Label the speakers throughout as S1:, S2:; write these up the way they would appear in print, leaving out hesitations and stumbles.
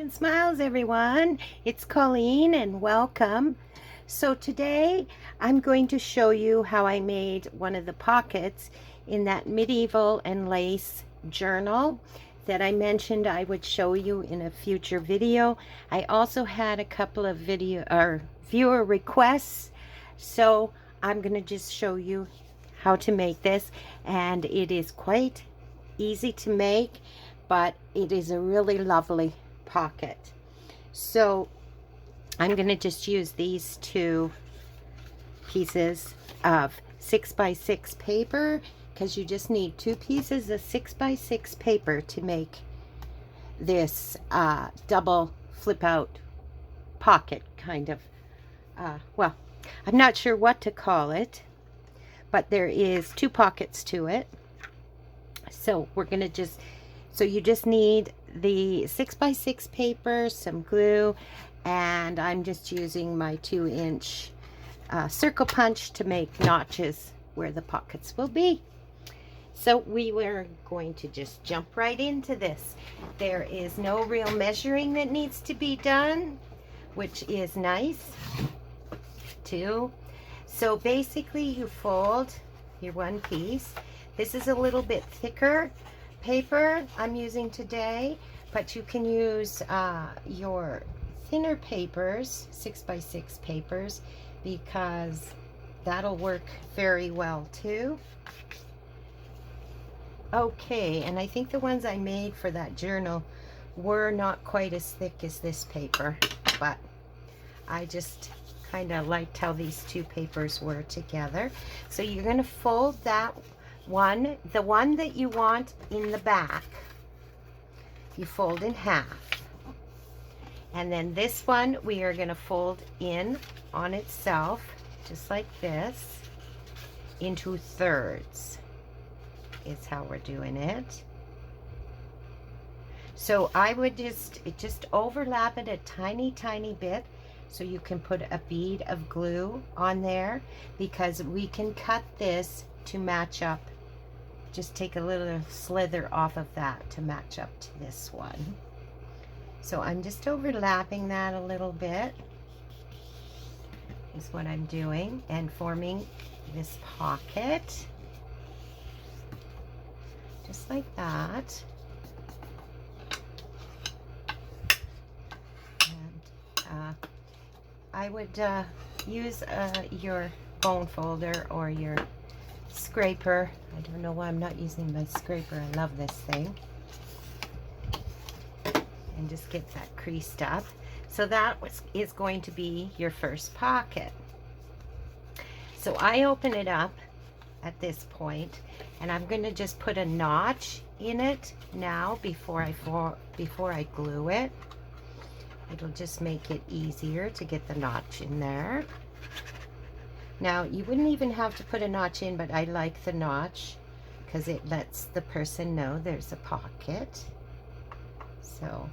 S1: And smiles, everyone. It's Colleen and welcome. So today I'm going to show you how I made one of the pockets in that medieval and lace journal that I mentioned I would show you in a future video. I also had a couple of viewer requests, so I'm going to just show you how to make this, and it is quite easy to make, but it is a really lovely pocket. So I'm going to just use these two pieces of 6x6 paper, because you just need two pieces of 6x6 paper to make this double flip out pocket kind of, well, I'm not sure what to call it, but there is two pockets to it. So we're going to just, so you just need the 6x6 paper, some glue, and I'm just using my 2-inch circle punch to make notches where the pockets will be. So we were going to just jump right into this. There is no real measuring that needs to be done, which is nice too. So basically you fold your one piece. This is a little bit thicker paper I'm using today, but you can use your thinner papers, 6x6 papers, because that'll work very well too. Okay, and I think the ones I made for that journal were not quite as thick as this paper, but I just kind of liked how these two papers were together. So you're going to fold that one, the one that you want in the back, you fold in half. And then this one we are going to fold in on itself, just like this, into thirds is how we're doing it. So I would just overlap it a tiny bit, so you can put a bead of glue on there, because we can cut this to match up. Just take a little slither off of that to match up to this one. So I'm just overlapping that a little bit is what I'm doing, and forming this pocket just like that. And I would use your bone folder or your scraper. I don't know why I'm not using my scraper. I love this thing. And just get that creased up. So that is going to be your first pocket. So I open it up at this point, and I'm going to just put a notch in it now before I glue it. It'll just make it easier to get the notch in there. Now, you wouldn't even have to put a notch in, but I like the notch because it lets the person know there's a pocket. So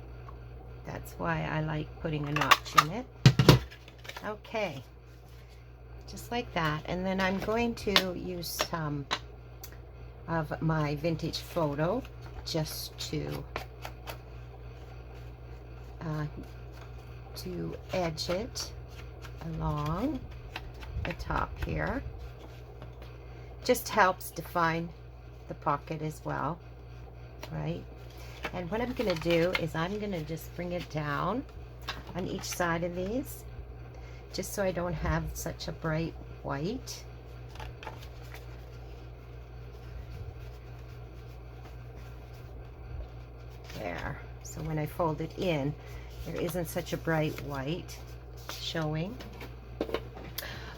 S1: that's why I like putting a notch in it. Okay, just like that. And then I'm going to use some of my vintage photo just to edge it along the top here. Just helps define the pocket as well, right? And what I'm going to do is I'm going to just bring it down on each side of these, just so I don't have such a bright white. There. So when I fold it in, there isn't such a bright white showing.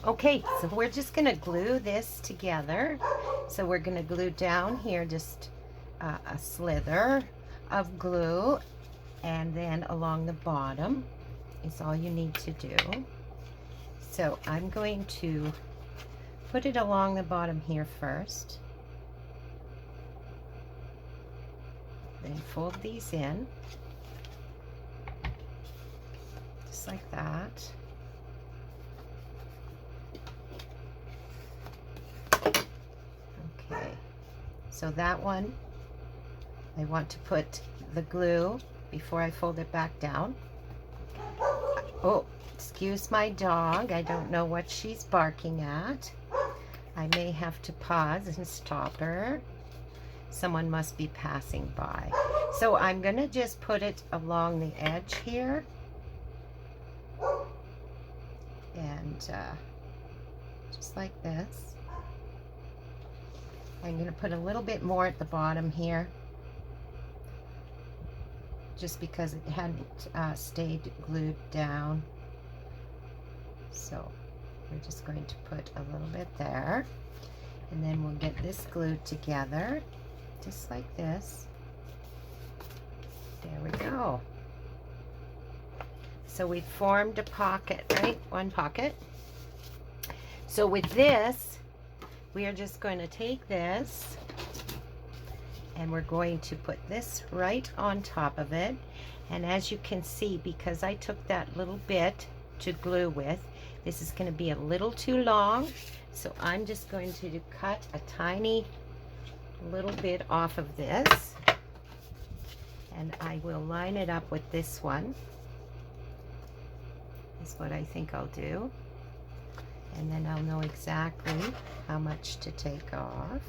S1: Okay, so we're just going to glue this together. So we're going to glue down here just a slither of glue, and then along the bottom is all you need to do. So I'm going to put it along the bottom here first, then fold these in just like that. Okay, so that one I want to put the glue before I fold it back down. Oh, excuse my dog. I don't know what she's barking at. I may have to pause and stop her. Someone must be passing by. So I'm going to just put it along the edge here. And just like this. I'm going to put a little bit more at the bottom here, just because it hadn't stayed glued down. So we're just going to put a little bit there, and then we'll get this glued together, just like this. There we go. So we formed a pocket, right? One pocket. So with this, we are just going to take this and we're going to put this right on top of it. And as you can see, because I took that little bit to glue with, this is going to be a little too long. So I'm just going to cut a tiny little bit off of this. And I will line it up with this one. Is what I think I'll do. And then I'll know exactly how much to take off.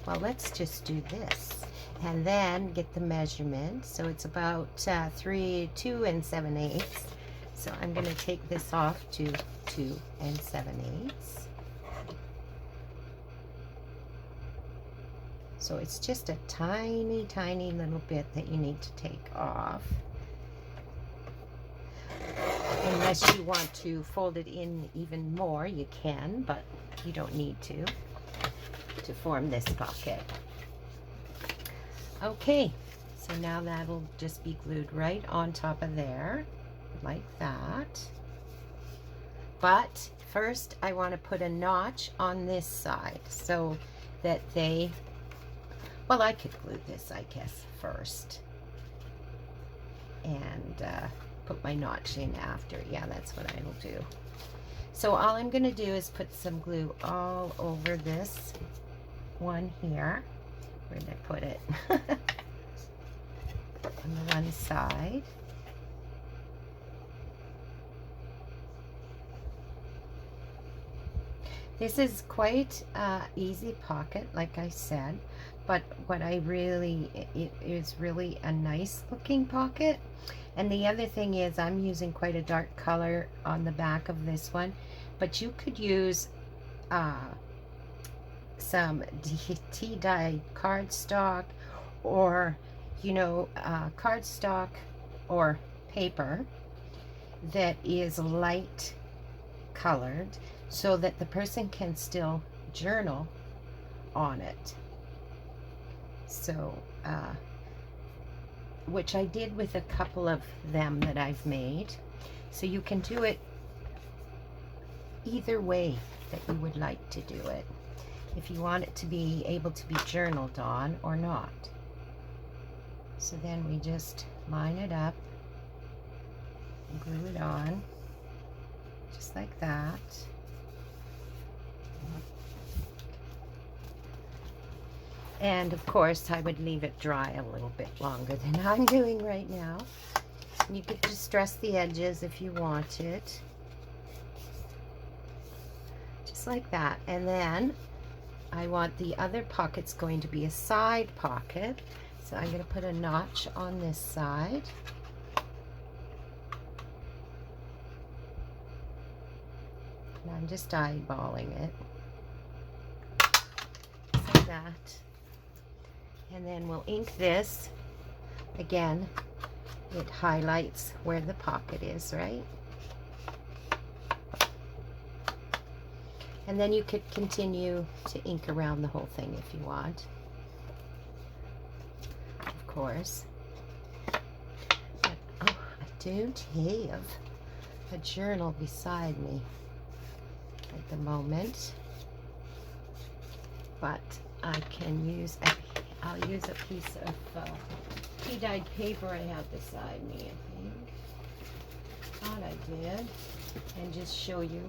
S1: Well, let's just do this and then get the measurement. So it's about 2 7/8. So I'm going to take this off to 2 7/8. So it's just a tiny, tiny little bit that you need to take off. Unless you want to fold it in even more, you can, but you don't need to form this pocket. Okay, so now that'll just be glued right on top of there, like that. But first I want to put a notch on this side so that they, well, I could glue this, I guess, first. And put my notch in after. Yeah, that's what I will do. So all I'm going to do is put some glue all over this one here. Where did I put it? On the one side. This is quite easy pocket, like I said, but what I really, it is really a nice looking pocket. And the other thing is I'm using quite a dark color on the back of this one, but you could use some tea-dyed cardstock, or cardstock or paper that is light colored, so that the person can still journal on it. So which I did with a couple of them that I've made. So you can do it either way that you would like to do it, if you want it to be able to be journaled on or not. So then we just line it up and glue it on, just like that. And of course I would leave it dry a little bit longer than I'm doing right now. You could just dress the edges if you wanted, just like that. And then I want the other pocket's going to be a side pocket, so I'm going to put a notch on this side. And I'm just eyeballing it, just like that. And then we'll ink this. Again, it highlights where the pocket is, right? And then you could continue to ink around the whole thing if you want, of course. But, oh, I don't have a journal beside me at the moment, but I can use I'll use a piece of tea-dyed paper I have beside me, I think. Thought I did. And just show you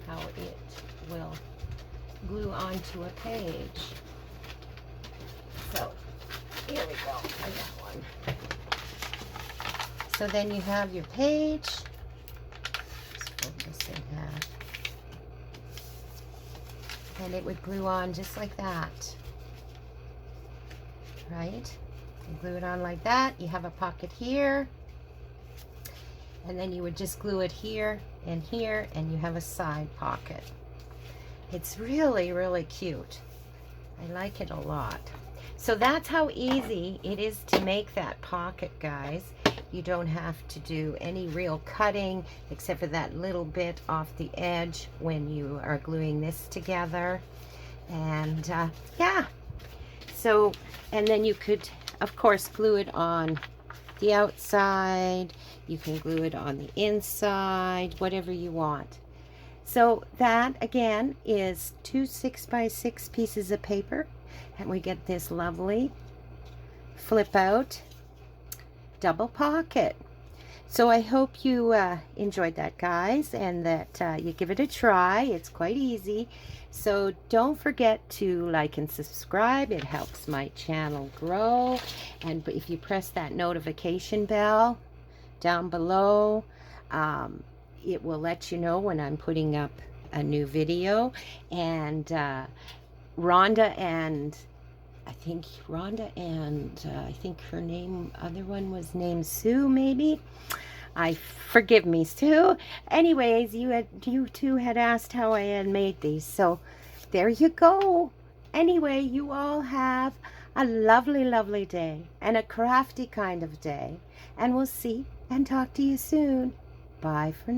S1: how it will glue onto a page. So, here we go. I got one. So then you have your page. Just fold this in half. And it would glue on just like that. Right? You glue it on like that. You have a pocket here. And then you would just glue it here and here, and you have a side pocket. It's really, really cute. I like it a lot. So that's how easy it is to make that pocket, guys. You don't have to do any real cutting except for that little bit off the edge when you are gluing this together. And yeah, so, and then you could, of course, glue it on the outside. You can glue it on the inside, whatever you want. So that, again, is 2 6x6 pieces of paper. And we get this lovely flip out double pocket. So I hope you enjoyed that, guys, and that you give it a try. It's quite easy. So don't forget to like and subscribe. It helps my channel grow. And if you press that notification bell down below, it will let you know when I'm putting up a new video. And Rhonda and I think her name, other one was named Sue, maybe. Forgive me, Sue. Anyways, you two had asked how I had made these, so there you go. Anyway, you all have a lovely, lovely day and a crafty kind of day, and we'll see and talk to you soon. Bye for now.